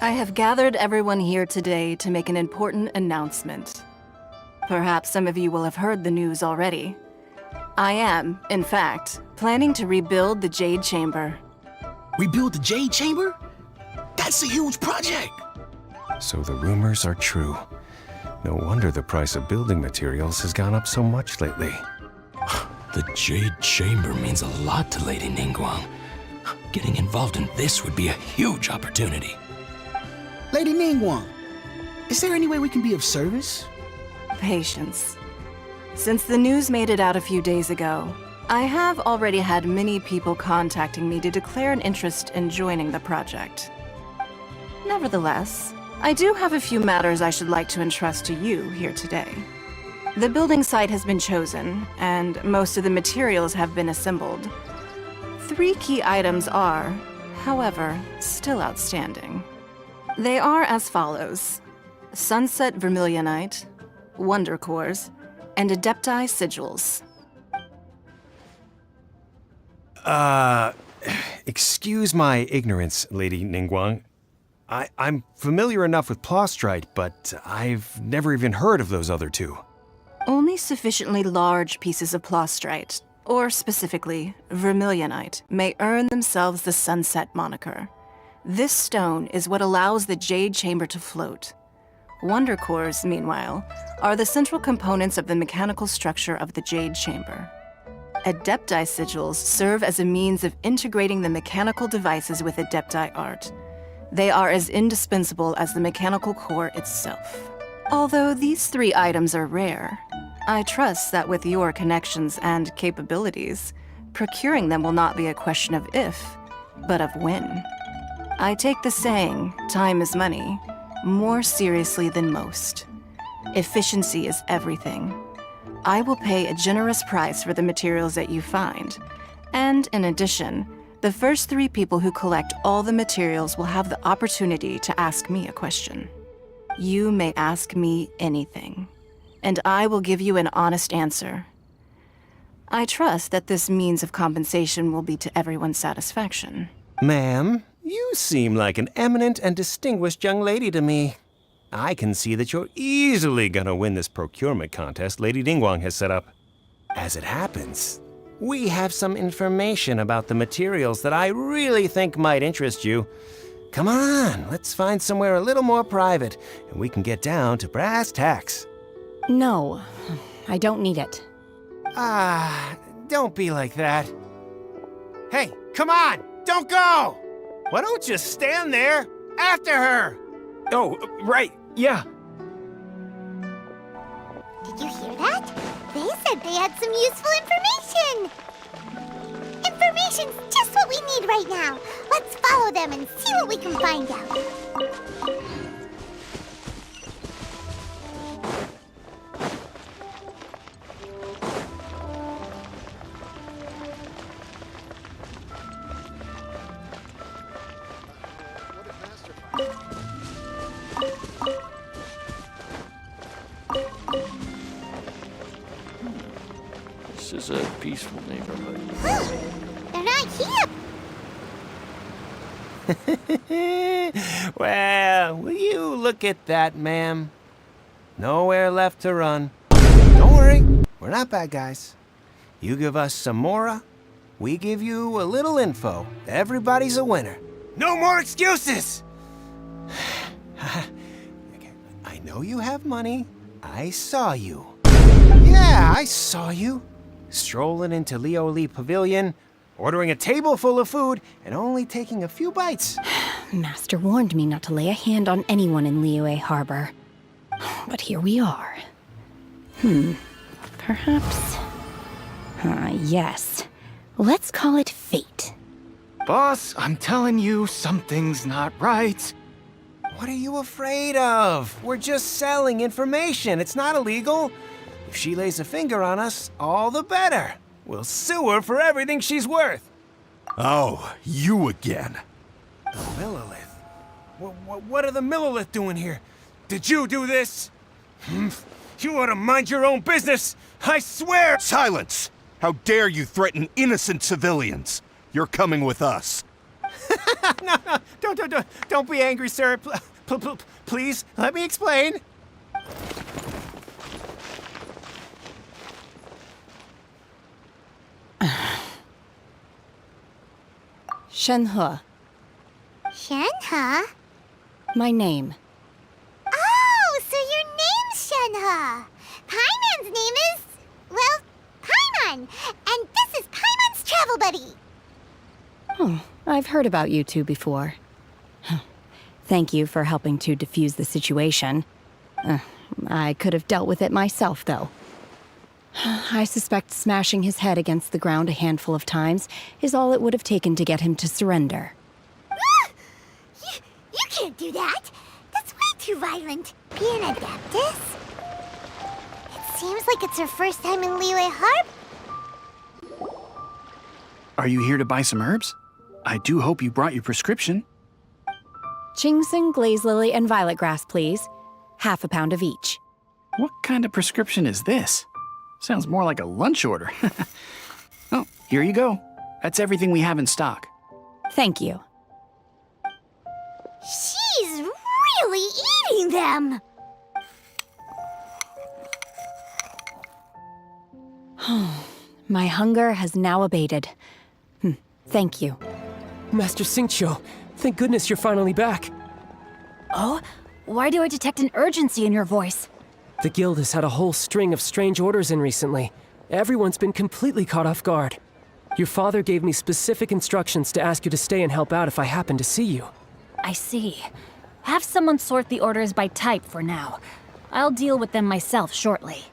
I have gathered everyone here today to make an important announcement. Perhaps some of you will have heard the news already. I am, in fact, planning to rebuild the Jade Chamber. Rebuild the Jade Chamber? That's a huge project! So the rumors are true. No wonder the price of building materials has gone up so much lately. The Jade Chamber means a lot to Lady Ningguang. Getting involved in this would be a huge opportunity. Lady Ningguang, is there any way we can be of service? Patience. Since the news made it out a few days ago, I have already had many people contacting me to declare an interest in joining the project. Nevertheless, I do have a few matters I should like to entrust to you here today. The building site has been chosen, and most of the materials have been assembled. 3 key items are, however, still outstanding. They are as follows: Sunset Vermilionite, Wonder Cores, and Adepti Sigils. Excuse my ignorance, Lady Ningguang. I'm familiar enough with Plostrite, but I've never even heard of those other 2. Only sufficiently large pieces of Plostrite, or specifically Vermilionite, may earn themselves the Sunset moniker. This stone is what allows the Jade Chamber to float. Wonder Cores, meanwhile, are the central components of the mechanical structure of the Jade Chamber. Adepti Sigils serve as a means of integrating the mechanical devices with Adepti art. They are as indispensable as the mechanical core itself. Although these 3 items are rare, I trust that with your connections and capabilities, procuring them will not be a question of if, but of when. I take the saying, time is money, more seriously than most. Efficiency is everything. I will pay a generous price for the materials that you find, and in addition, the first 3 people who collect all the materials will have the opportunity to ask me a question. You may ask me anything, and I will give you an honest answer. I trust that this means of compensation will be to everyone's satisfaction. Ma'am, you seem like an eminent and distinguished young lady to me. I can see that you're easily gonna win this procurement contest Lady Ningguang has set up. As it happens, we have some information about the materials that I really think might interest you. Come on, let's find somewhere a little more private, and we can get down to brass tacks. No, I don't need it. Don't be like that. Hey, come on, don't go! Why don't you stand there after her? Oh, right, yeah. Did you hear that? They said they had some useful information! Information's just what we need right now. Let's follow them and see what we can find out. This is a peaceful neighborhood. They're not here! Well, will you look at that, ma'am? Nowhere left to run. Don't worry, we're not bad guys. You give us some mora, we give you a little info. Everybody's a winner. No more excuses! I know you have money. I saw you. Yeah, I saw you. Strolling into Lioli Pavilion, ordering a table full of food, and only taking a few bites. Master warned me not to lay a hand on anyone in Liyue Harbor. But here we are. Perhaps... yes. Let's call it fate. Boss, I'm telling you, something's not right. What are you afraid of? We're just selling information. It's not illegal. If she lays a finger on us, all the better. We'll sue her for everything she's worth. Oh, you again. The Millilith? What are the Millilith doing here? Did you do this? You ought to mind your own business. I swear! Silence! How dare you threaten innocent civilians? You're coming with us. Don't be angry, sir. Please, let me explain. Shenhe, Shenhe? my name. Oh, so your name's Shenhe. Paimon's name is, well, Paimon. And this is Paimon's travel buddy. Oh, I've heard about you two before. Thank you for helping to defuse the situation. I could have dealt with it myself, though. I suspect smashing his head against the ground a handful of times is all it would have taken to get him to surrender. You can't do that. That's way too violent. Be an Adeptus? It seems like it's her first time in Liyue Harbor. Are you here to buy some herbs? I do hope you brought your prescription. Ginseng, glaze lily, and violet grass, please. Half a pound of each. What kind of prescription is this? Sounds more like a lunch order. Oh, here you go. That's everything we have in stock. Thank you. She's really eating them. My hunger has now abated. Thank you. Master Xingqiu, thank goodness you're finally back. Oh? Why do I detect an urgency in your voice? The guild has had a whole string of strange orders in recently. Everyone's been completely caught off guard. Your father gave me specific instructions to ask you to stay and help out if I happen to see you. I see. Have someone sort the orders by type for now. I'll deal with them myself shortly.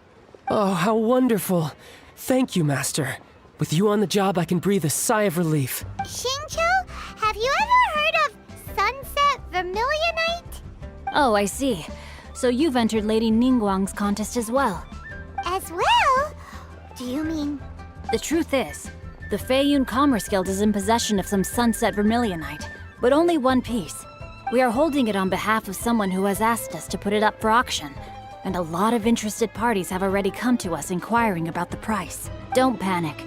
Oh, how wonderful. Thank you, Master. With you on the job, I can breathe a sigh of relief. Xingqiu, have you ever heard of Sunset Vermilionite? Oh, I see. So you've entered Lady Ningguang's contest as well. As well? Do you mean... The truth is, the Feiyun Commerce Guild is in possession of some Sunset Vermilionite, but only one piece. We are holding it on behalf of someone who has asked us to put it up for auction, and a lot of interested parties have already come to us inquiring about the price. Don't panic.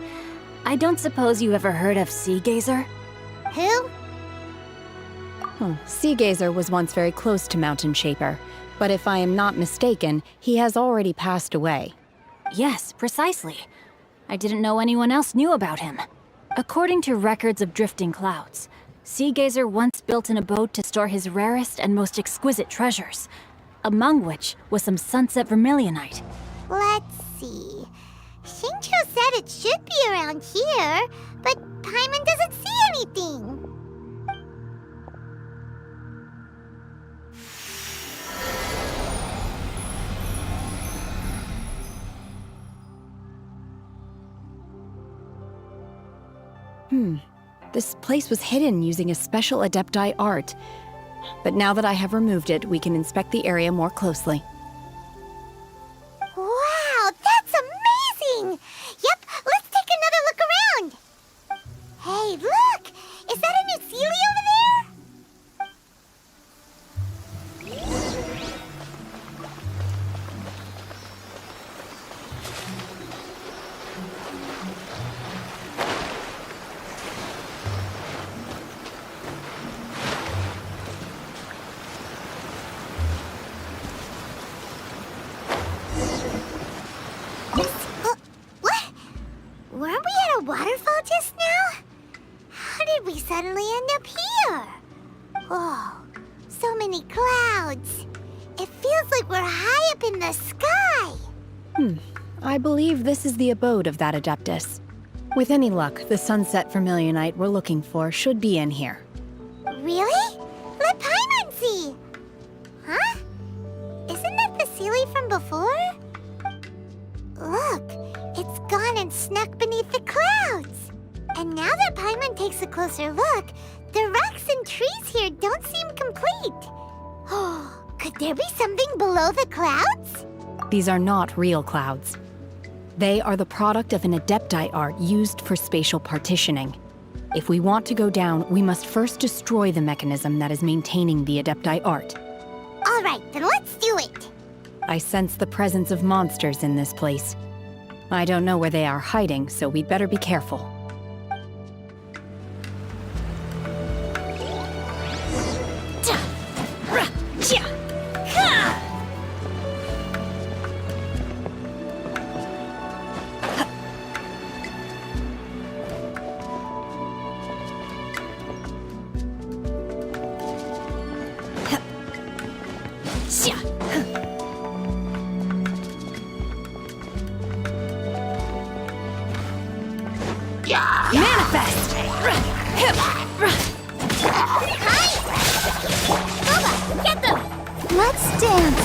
I don't suppose you ever heard of Sea Gazer? Who? Sea Gazer was once very close to Mountain Shaper, but if I am not mistaken, he has already passed away. Yes, precisely. I didn't know anyone else knew about him. According to records of drifting clouds, Sea Gazer once built an abode to store his rarest and most exquisite treasures, among which was some Sunset Vermilionite. Let's see. Xingqiu said it should be around here, but Paimon doesn't see anything. This place was hidden using a special Adepti art. But now that I have removed it, we can inspect the area more closely. Wow, that's amazing! Yep, let's take another look around. Hey, look! Is that a new Sealy over there? What? Weren't we at a waterfall just now? How did we suddenly end up here? Oh, so many clouds. It feels like we're high up in the sky. I believe this is the abode of that Adeptus. With any luck, the Sunset Vermilionite we're looking for should be in here. Really? Let Paimon see. Huh? Isn't that the Sealy from before? Look, it's gone and snuck beneath the clouds. And now that Paimon takes a closer look, the rocks and trees here don't seem complete. Oh, could there be something below the clouds? These are not real clouds. They are the product of an Adepti art used for spatial partitioning. If we want to go down, we must first destroy the mechanism that is maintaining the Adepti art. All right, then let's do it. I sense the presence of monsters in this place. I don't know where they are hiding, so we'd better be careful. Manifest! Boba, get them! Let's dance!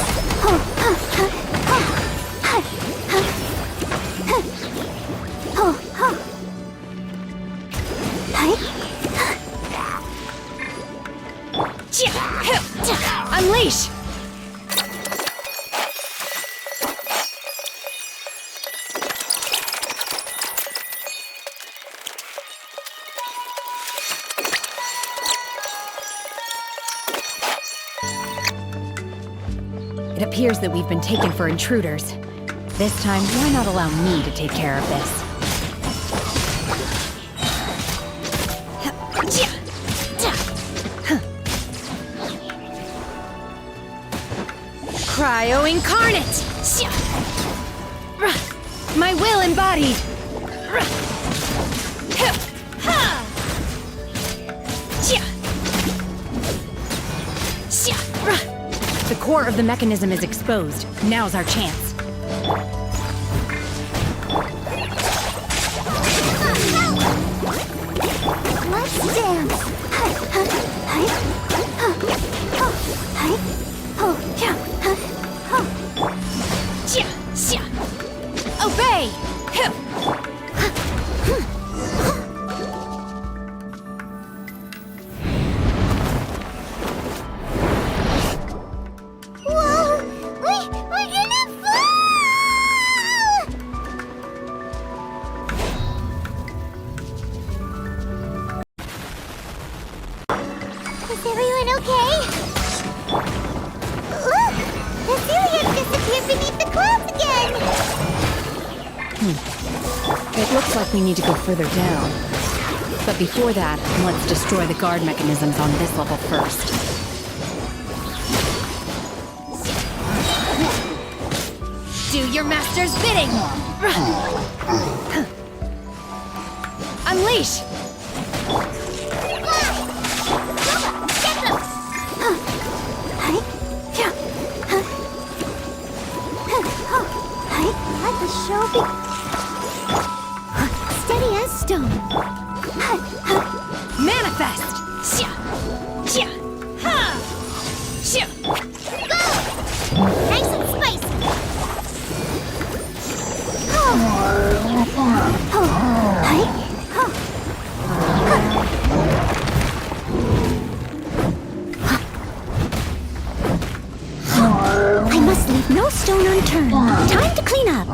Unleash! It appears that we've been taken for intruders. This time, why not allow me to take care of this? Cryo incarnate! My will embodied! The core of the mechanism is exposed. Now's our chance. Let's dance! Obey! Whoa! We're gonna fall! Is everyone okay? Look! The Celiac disappeared beneath the clouds again! It looks like we need to go further down. But before that, let's destroy the guard mechanisms on this level first. Do your master's bidding! Unleash! Let the show be... Steady as stone. Manifest! Go! Nice and spicy. I must leave no stone unturned. Time to clean up.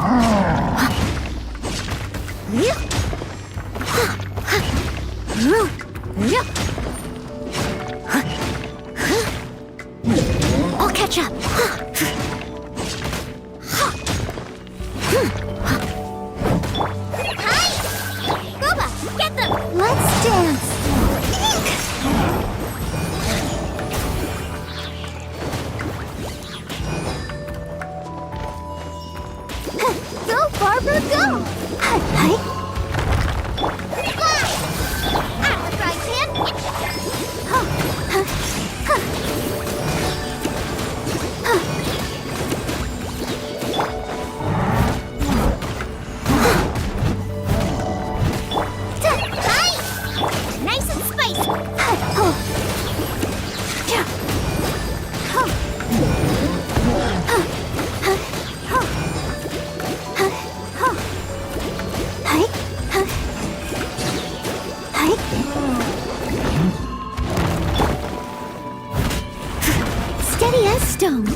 I'll catch up. Boba, get them! Let's dance. Go, Barbara, go! Fly! Out the frying pan! Nice and spicy! Steady as stone.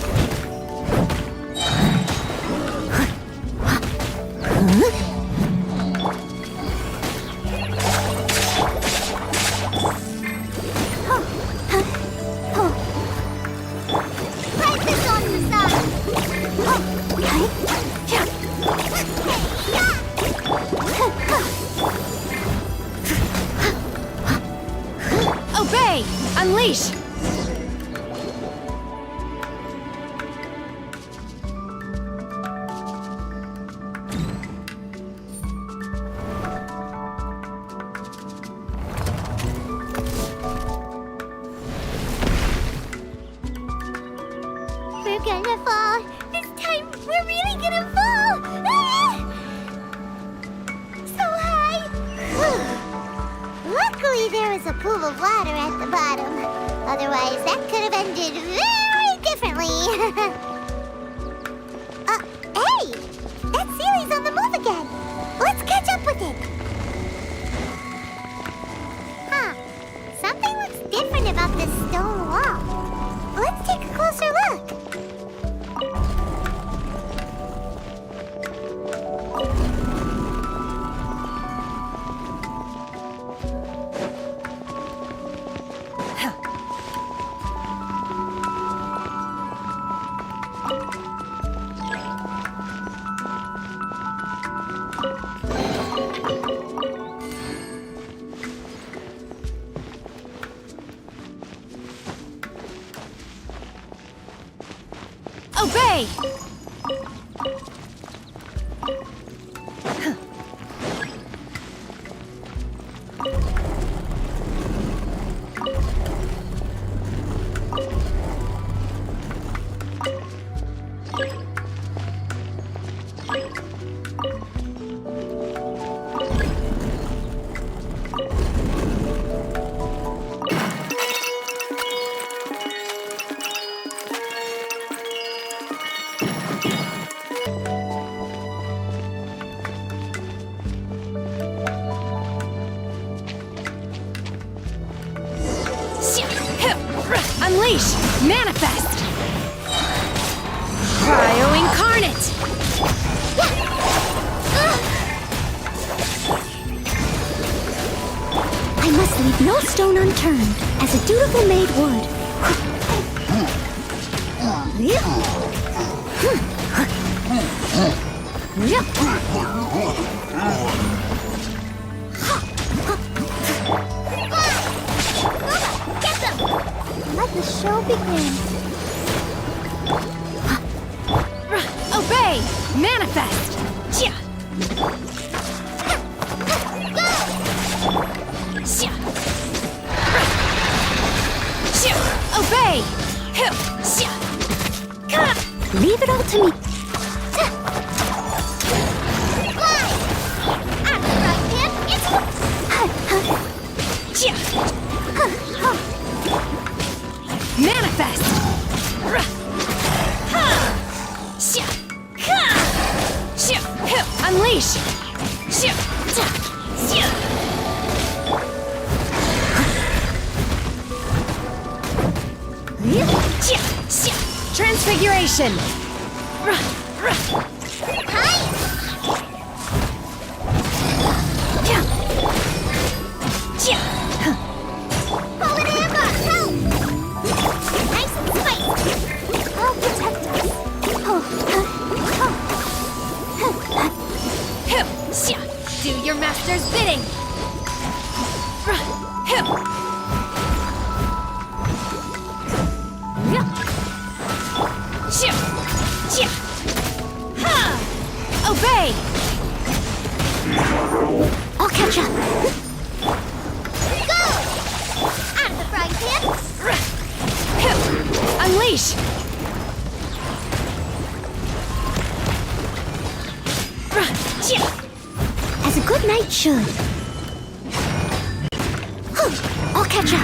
Right this on the side. Obey! Unleash! We're gonna fall. This time, we're really gonna fall. Ah! So high. there's a pool of water at the bottom. Otherwise, that could have ended very differently. Hey! That Sealy's on the move again. Let's catch up with it. Huh. Something looks different about this stone wall. Let's take a closer look. Obey! Unleash! Manifest! Cryo Incarnate! I must leave no stone unturned, as a dutiful maid would. Get them! Let the show begin. Obey! Manifest! Obey! Leave it all to me. Manifest! Unleash! Transfiguration! Fallen Amber, help! Nice and spicy. I'll protect us. Do your master's bidding! Obey! I'll catch up. Go! Out of the frying pan! Unleash! As a good knight should. I'll catch up.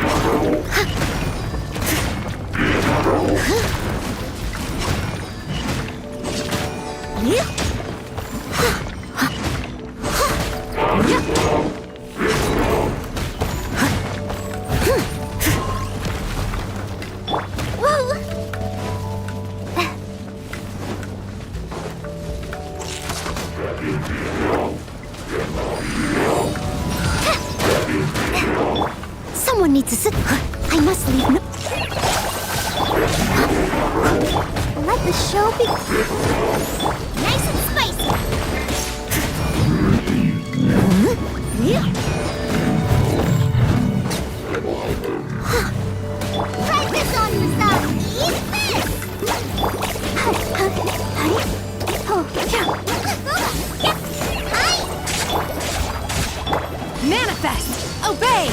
Someone needs to sit. I must leave. Let the show be nice and spicy. Try this on yourself. Eat this. Manifest! Obey!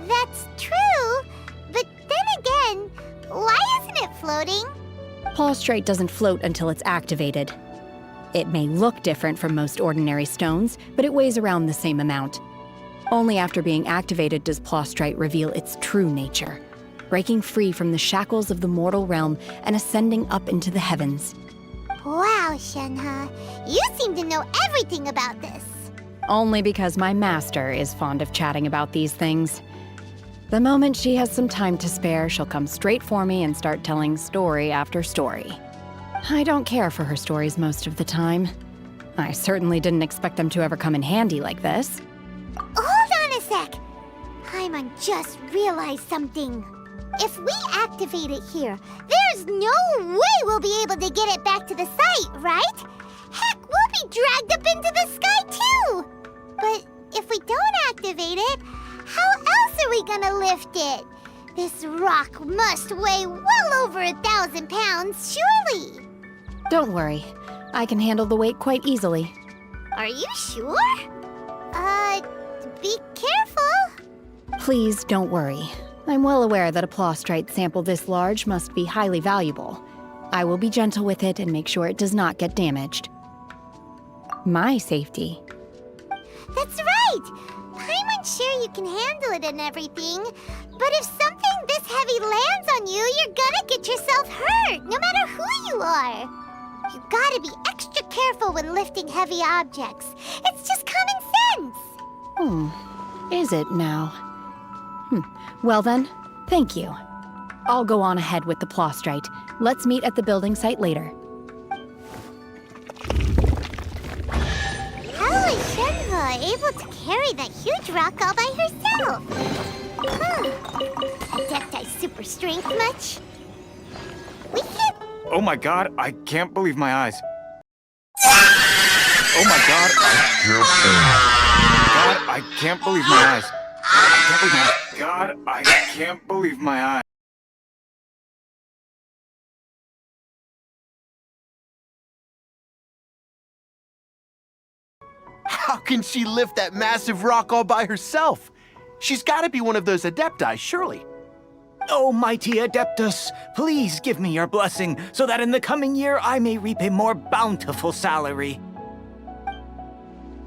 That's true, but then again, why isn't it floating? Plastrite doesn't float until it's activated. It may look different from most ordinary stones, but it weighs around the same amount. Only after being activated does Plastrite reveal its true nature, breaking free from the shackles of the mortal realm and ascending up into the heavens. Wow, Shenhe, you seem to know everything about this. Only because my master is fond of chatting about these things. The moment she has some time to spare, she'll come straight for me and start telling story after story. I don't care for her stories most of the time. I certainly didn't expect them to ever come in handy like this. Hold on a sec. Paimon just realized something. If we activate it here, there's no way we'll be able to get it back to the site, right? Heck, we'll be dragged up into the sky too! But if we don't activate it, how else are we gonna lift it? This rock must weigh well over 1,000 pounds, surely! Don't worry. I can handle the weight quite easily. Are you sure? Be careful! Please don't worry. I'm well aware that a Plastrite sample this large must be highly valuable. I will be gentle with it and make sure it does not get damaged. My safety. That's right! Paimon's sure you can handle it and everything, but if something this heavy lands on you, you're gonna get yourself hurt, no matter who you are. You gotta be extra careful when lifting heavy objects. It's just common sense. Is it now? Well then, thank you. I'll go on ahead with the Plastrite. Let's meet at the building site later. How is Shenhe able to carry that huge rock all by herself? Adepti super strength much? We can't... Oh my god, I can't believe my eyes. Oh my god, I can't believe my eyes. God, I can't believe my eyes. How can she lift that massive rock all by herself? She's got to be one of those Adepti, surely. O mighty Adeptus, please give me your blessing so that in the coming year I may reap a more bountiful salary.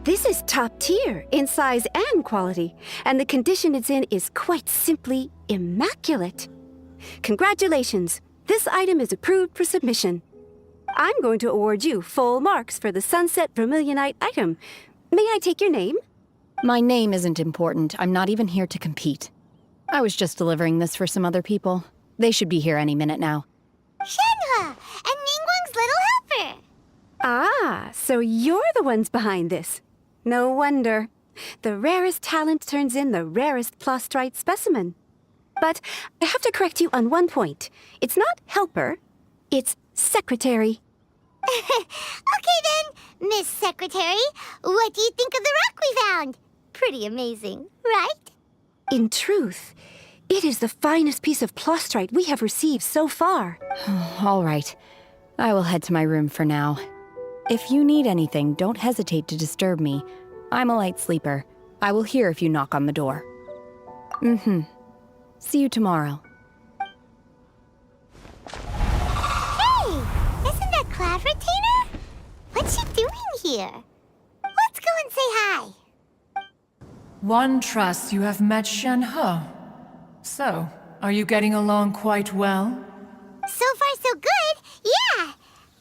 This is top tier in size and quality, and the condition it's in is quite simply immaculate. Congratulations, this item is approved for submission. I'm going to award you full marks for the Sunset Vermilionite item. May I take your name? My name isn't important. I'm not even here to compete. I was just delivering this for some other people. They should be here any minute now. Shenhe! And Ningguang's little helper! Ah, so you're the ones behind this. No wonder. The rarest talent turns in the rarest Plastrite specimen. But I have to correct you on one point. It's not helper, it's secretary. Okay then, Miss Secretary, what do you think of the rock we found? Pretty amazing, right? In truth, it is the finest piece of Plastrite we have received so far. All right. I will head to my room for now. If you need anything, don't hesitate to disturb me. I'm a light sleeper. I will hear if you knock on the door. See you tomorrow. Hey! Isn't that Cloud Retainer? What's she doing here? Let's go and say hi. One trusts you have met Shenhe. So, are you getting along quite well? So far so good, yeah!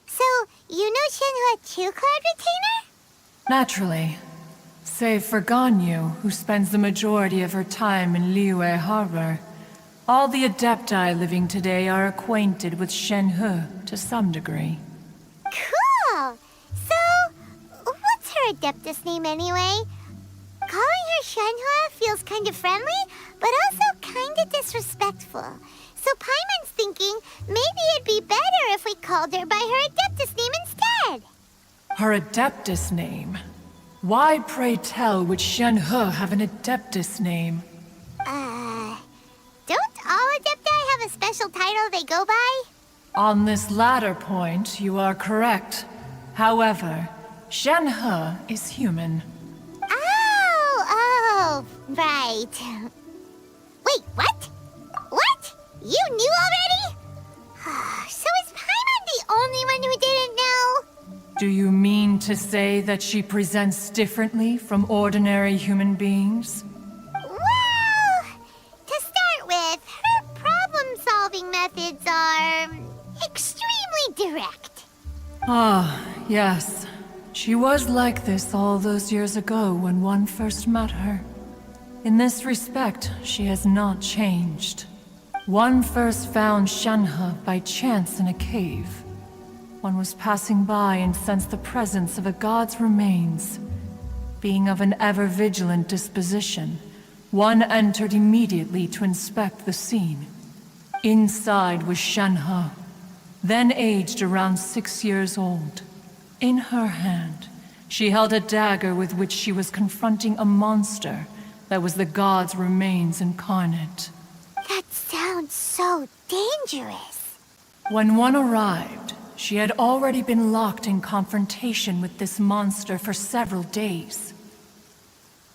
So, you know Shenhe too, Cloud Retainer? Naturally. Save for Ganyu, who spends the majority of her time in Liyue Harbor. All the Adepti living today are acquainted with Shenhe to some degree. Cool! So, what's her Adeptus name anyway? Calling her Shenhe feels kind of friendly, but also kind of disrespectful. So Paimon's thinking maybe it'd be better if we called her by her Adeptus name instead. Her Adeptus name? Why, pray tell, would Shenhe have an Adeptus name? Don't all Adepti have a special title they go by? On this latter point, you are correct. However, Shenhe is human. Oh, right. Wait, what? What? You knew already? So is Paimon the only one who didn't know? Do you mean to say that she presents differently from ordinary human beings? Well, to start with, her problem-solving methods are extremely direct. Ah, yes. She was like this all those years ago when one first met her. In this respect, she has not changed. One first found Shenhe by chance in a cave. One was passing by and sensed the presence of a god's remains. Being of an ever-vigilant disposition, one entered immediately to inspect the scene. Inside was Shenhe, then aged around 6 years old. In her hand, she held a dagger with which she was confronting a monster that was the god's remains incarnate. That sounds so dangerous. When one arrived, she had already been locked in confrontation with this monster for several days.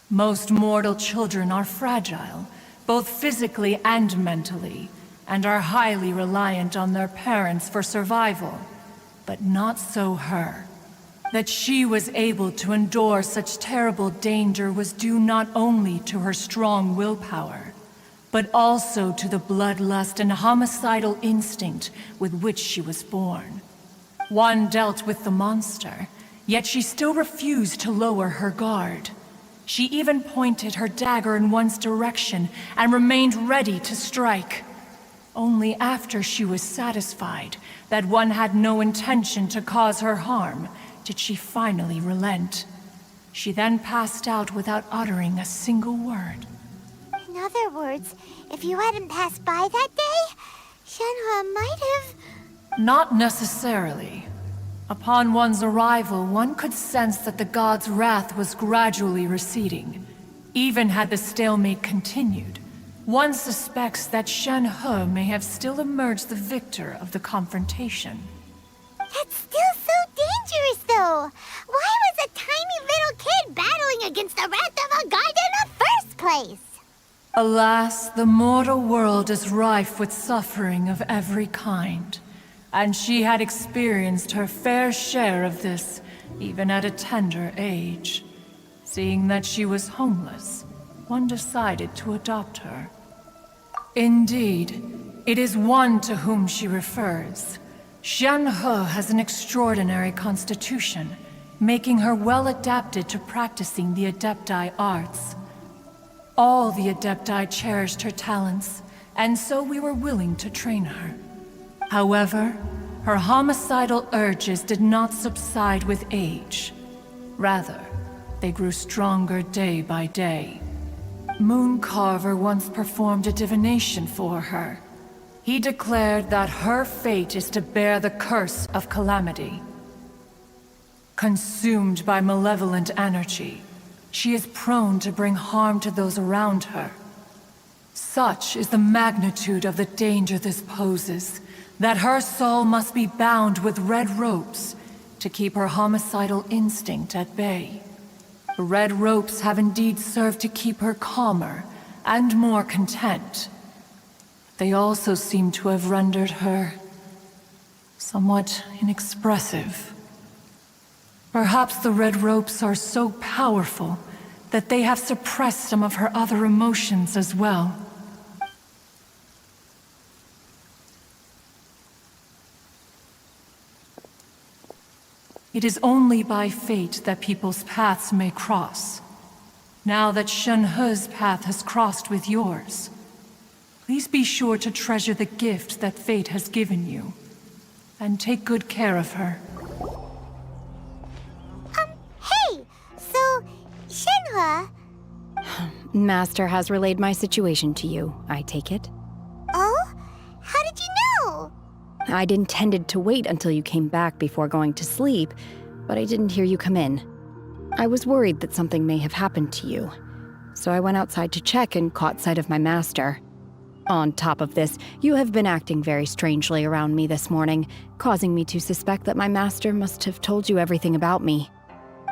Most mortal children are fragile, both physically and mentally, and are highly reliant on their parents for survival. But not so her. That she was able to endure such terrible danger was due not only to her strong willpower, but also to the bloodlust and homicidal instinct with which she was born. One dealt with the monster, yet she still refused to lower her guard. She even pointed her dagger in one's direction and remained ready to strike. Only after she was satisfied that one had no intention to cause her harm did she finally relent. She then passed out without uttering a single word. In other words, if you hadn't passed by that day, Shenhe might have... Not necessarily. Upon one's arrival, one could sense that the god's wrath was gradually receding. Even had the stalemate continued, one suspects that Shenhe may have still emerged the victor of the confrontation. That's still so dangerous, though. Why was a tiny little kid battling against the wrath of a god in the first place? Alas, the mortal world is rife with suffering of every kind. And she had experienced her fair share of this, even at a tender age. Seeing that she was homeless, one decided to adopt her. Indeed, it is one to whom she refers. Shenhe has an extraordinary constitution, making her well adapted to practicing the Adepti arts. All the Adepti cherished her talents, and so we were willing to train her. However, her homicidal urges did not subside with age. Rather, they grew stronger day by day. Mooncarver once performed a divination for her. He declared that her fate is to bear the curse of calamity. Consumed by malevolent energy, she is prone to bring harm to those around her. Such is the magnitude of the danger this poses, that her soul must be bound with red ropes to keep her homicidal instinct at bay. The red ropes have indeed served to keep her calmer and more content. They also seem to have rendered her somewhat inexpressive. Perhaps the red ropes are so powerful that they have suppressed some of her other emotions as well. It is only by fate that people's paths may cross. Now that Shenhe's path has crossed with yours, please be sure to treasure the gift that fate has given you, and take good care of her. Hey! So, Shenhe... Master has relayed my situation to you, I take it. Oh? How did you know? I'd intended to wait until you came back before going to sleep, but I didn't hear you come in. I was worried that something may have happened to you, so I went outside to check and caught sight of my master. On top of this, you have been acting very strangely around me this morning, causing me to suspect that my master must have told you everything about me.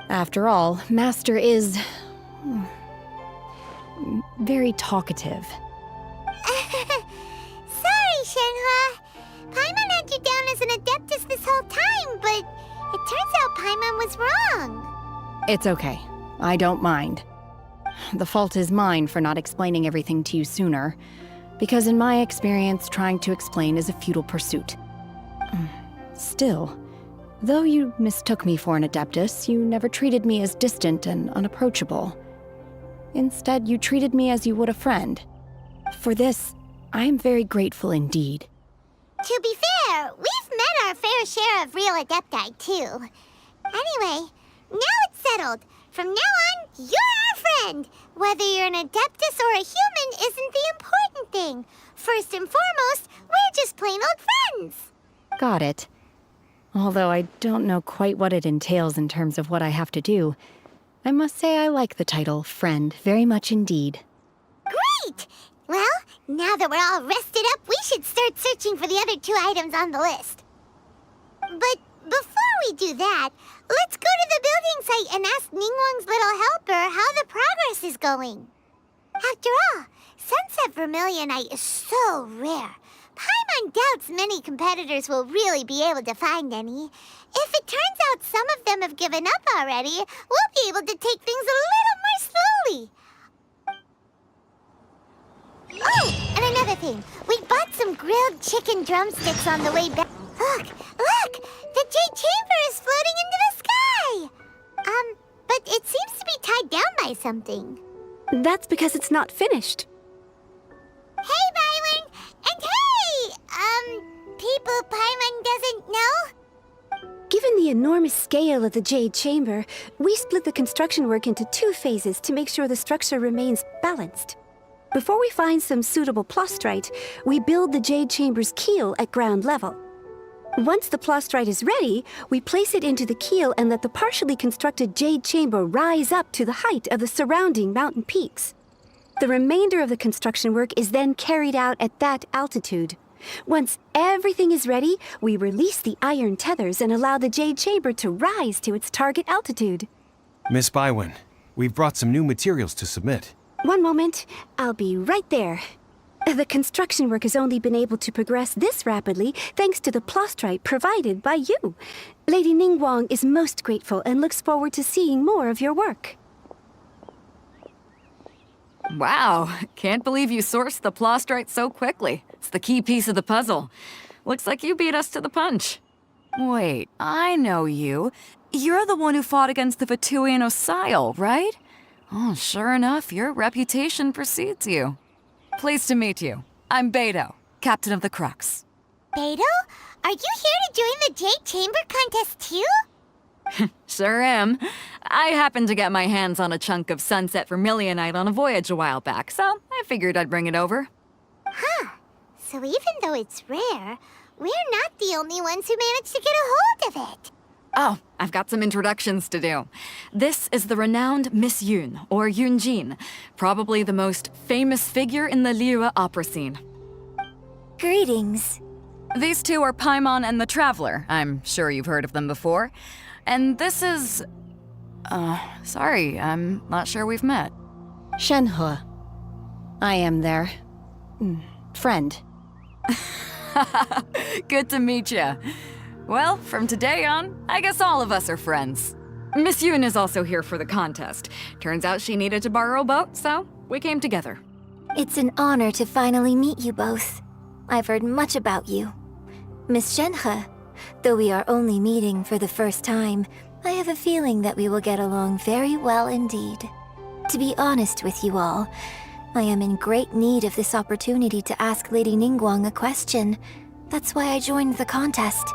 After all, Master is... very talkative. whole time, but it turns out Paimon was wrong. It's okay. I don't mind. The fault is mine for not explaining everything to you sooner, because in my experience, trying to explain is a futile pursuit. Still, though you mistook me for an Adeptus, you never treated me as distant and unapproachable. Instead, you treated me as you would a friend. For this, I am very grateful indeed. To be fair, we've met our fair share of real Adepti, too. Anyway, now it's settled. From now on, you're our friend. Whether you're an Adeptus or a human isn't the important thing. First and foremost, we're just plain old friends. Got it. Although I don't know quite what it entails in terms of what I have to do, I must say I like the title friend very much indeed. Great! Well, now that we're all rested up, we should start searching for the other 2 items on the list. But before we do that, let's go to the building site and ask Ningguang's little helper how the progress is going. After all, Sunset Vermilionite is so rare. Paimon doubts many competitors will really be able to find any. If it turns out some of them have given up already, we'll be able to take things a little more slowly. Oh, and another thing. We bought some grilled chicken drumsticks on the way back. Look! The Jade Chamber is floating into the sky! But it seems to be tied down by something. That's because it's not finished. Hey, Byron! And hey! People Paimon doesn't know? Given the enormous scale of the Jade Chamber, we split the construction work into 2 phases to make sure the structure remains balanced. Before we find some suitable plastrite, we build the Jade Chamber's keel at ground level. Once the plastrite is ready, we place it into the keel and let the partially constructed Jade Chamber rise up to the height of the surrounding mountain peaks. The remainder of the construction work is then carried out at that altitude. Once everything is ready, we release the iron tethers and allow the Jade Chamber to rise to its target altitude. Miss Bywin, we've brought some new materials to submit. One moment, I'll be right there. The construction work has only been able to progress this rapidly thanks to the plastrite provided by you. Lady Ningguang is most grateful and looks forward to seeing more of your work. Wow, can't believe you sourced the plastrite so quickly. It's the key piece of the puzzle. Looks like you beat us to the punch. Wait, I know you. You're the one who fought against the Vatuian Osile, right? Oh, sure enough, your reputation precedes you. Pleased to meet you. I'm Beto, captain of the Crux. Beto? Are you here to join the Jade Chamber contest too? Sure am. I happened to get my hands on a chunk of Sunset Vermilionite on a voyage a while back, so I figured I'd bring it over. Huh. So even though it's rare, we're not the only ones who managed to get a hold of it. Oh, I've got some introductions to do. This is the renowned Miss Yun, or Yunjin, probably the most famous figure in the Liyue opera scene. Greetings. These 2 are Paimon and the Traveler. I'm sure you've heard of them before. And this is... sorry, I'm not sure we've met. Shenhe. I am their... friend. Good to meet ya. Well, from today on, I guess all of us are friends. Miss Yun is also here for the contest. Turns out she needed to borrow a boat, so we came together. It's an honor to finally meet you both. I've heard much about you. Miss Shenhe, though we are only meeting for the first time, I have a feeling that we will get along very well indeed. To be honest with you all, I am in great need of this opportunity to ask Lady Ningguang a question. That's why I joined the contest.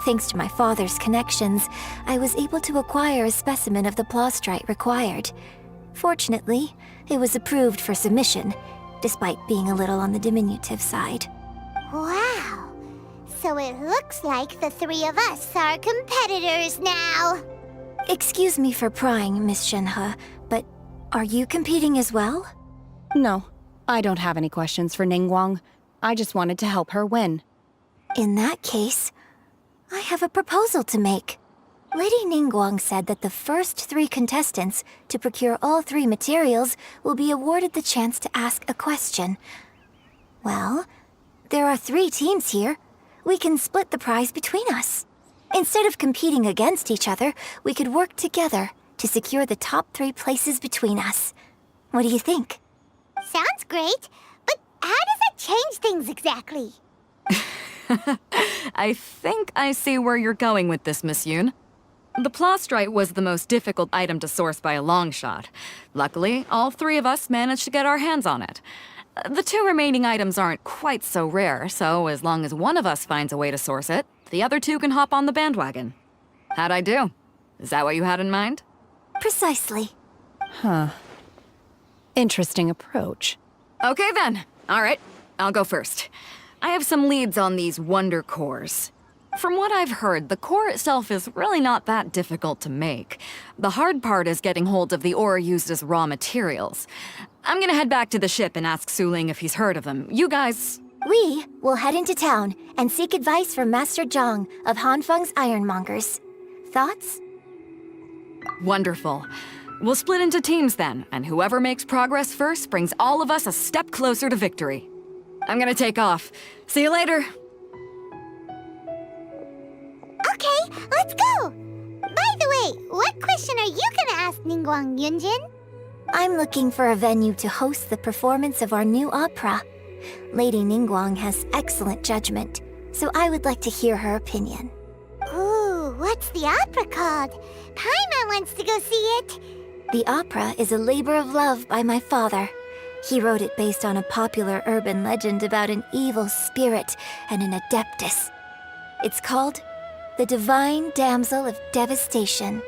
Thanks to my father's connections, I was able to acquire a specimen of the plastrite required. Fortunately, it was approved for submission, despite being a little on the diminutive side. Wow! So it looks like the 3 of us are competitors now! Excuse me for prying, Miss Shenhe, but are you competing as well? No, I don't have any questions for Ningguang. I just wanted to help her win. In that case, I have a proposal to make. Lady Ningguang said that the first 3 contestants to procure all 3 materials will be awarded the chance to ask a question. Well, there are 3 teams here. we can split the prize between us. Instead of competing against each other, we could work together to secure the top 3 places between us. What do you think? Sounds great, but how does that change things exactly? I think I see where you're going with this, Miss Yoon. The plastrite was the most difficult item to source by a long shot. Luckily, all 3 of us managed to get our hands on it. The 2 remaining items aren't quite so rare, so as long as one of us finds a way to source it, the other 2 can hop on the bandwagon. How'd I do? Is that what you had in mind? Precisely. Huh. Interesting approach. Okay then. All right, I'll go first. I have some leads on these wonder cores. From what I've heard, the core itself is really not that difficult to make. The hard part is getting hold of the ore used as raw materials. I'm gonna head back to the ship and ask Su-Ling if he's heard of them. You guys... We will head into town and seek advice from Master Zhang of Hanfeng's Ironmongers. Thoughts? Wonderful. We'll split into teams then, and whoever makes progress first brings all of us a step closer to victory. I'm gonna take off. See you later. Okay, let's go! By the way, what question are you gonna ask Ningguang, Yunjin? I'm looking for a venue to host the performance of our new opera. Lady Ningguang has excellent judgment, so I would like to hear her opinion. Ooh, what's the opera called? Paimon wants to go see it. The opera is a labor of love by my father. He wrote it based on a popular urban legend about an evil spirit and an adeptus. It's called The Divine Damsel of Devastation.